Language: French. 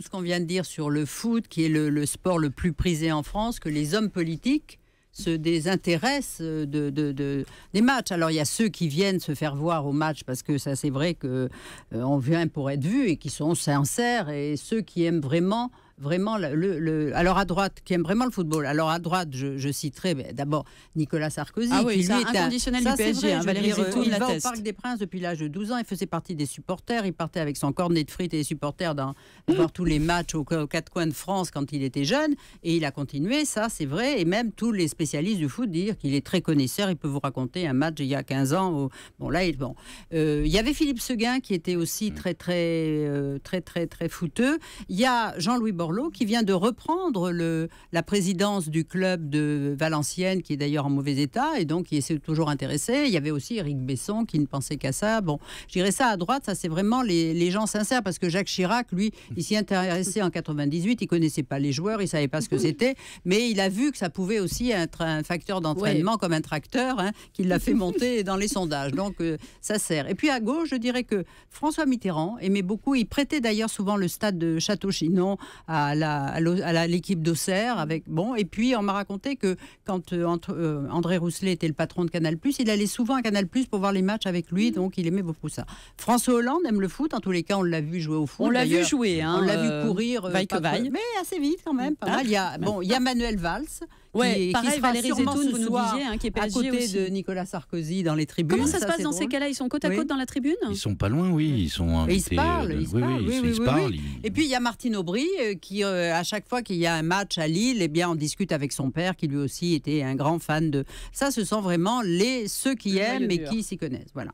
tout ce qu'on vient de dire sur le foot, qui est le sport le plus prisé en France, que les hommes politiques se désintéressent des matchs. Alors, il y a ceux qui viennent se faire voir au match, parce que ça, c'est vrai qu'on vient pour être vu et qui sont sincères, et ceux qui aiment vraiment alors à droite, qui aime vraiment le football. Alors à droite, je citerai d'abord Nicolas Sarkozy, qui lui est inconditionnel du PSG. Valérie Zetoun il va l'atteste. au Parc des Princes depuis l'âge de 12 ans. Il faisait partie des supporters. Il partait avec son cornet de frites et les supporters voir tous les matchs aux quatre coins de France quand il était jeune. Et il a continué, ça c'est vrai. Et même tous les spécialistes du foot disent qu'il est très connaisseur. Il peut vous raconter un match il y a 15 ans. Il y avait Philippe Seguin qui était aussi très footeux. Il y a Jean-Louis Borloo qui vient de reprendre la présidence du club de Valenciennes, qui est d'ailleurs en mauvais état, et donc il s'est toujours intéressé. Il y avait aussi Éric Besson qui ne pensait qu'à ça. Bon, je dirais ça à droite, ça c'est vraiment les gens sincères, parce que Jacques Chirac, lui, il s'y intéressait en 98, il connaissait pas les joueurs, il savait pas ce que c'était, mais il a vu que ça pouvait aussi être un facteur d'entraînement comme un tracteur, qui l'a fait monter dans les sondages. Donc ça sert. Et puis à gauche, je dirais que François Mitterrand aimait beaucoup, il prêtait d'ailleurs souvent le stade de Château-Chinon à l'équipe d'Auxerre. Et puis on m'a raconté que quand André Rousselet était le patron de Canal+, il allait souvent à Canal+ pour voir les matchs avec lui, donc il aimait beaucoup ça. François Hollande aime le foot, en tous les cas on l'a vu jouer au foot. On l'a vu jouer, on l'a vu courir, vaille que vaille, mais assez vite quand même, pas mal. Il y a Manuel Valls. Pareil, qui Valérie Zetoun, vous nous disiez, qui est PSG à côté aussi. de Nicolas Sarkozy dans les tribunes. Comment ça se passe dans ces cas-là? Ils sont côte à côte dans la tribune? Ils sont pas loin, oui. Ils sont invités. Ils se parlent. Ils se parlent. Oui. Et puis il y a Martine Aubry qui, à chaque fois qu'il y a un match à Lille, on discute avec son père, qui lui aussi était un grand fan de. Ça, ce sont vraiment ceux qui aiment et qui s'y connaissent. Voilà.